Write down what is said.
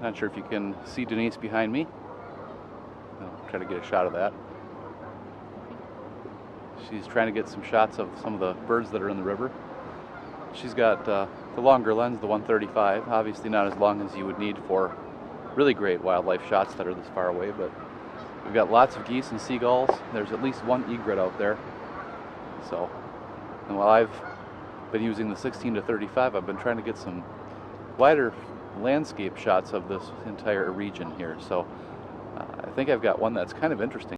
Not sure if you can see Denise behind me. I'll try to get a shot of that. She's trying to get some shots of some of the birds that are in the river. She's got the longer lens, the 135, obviously not as long as you would need for really great wildlife shots that are this far away, but we've got lots of geese and seagulls. There's at least one egret out there. So, and while I've been using the 16 to 35, I've been trying to get some wider landscape shots of this entire region here. So I think I've got one that's kind of interesting.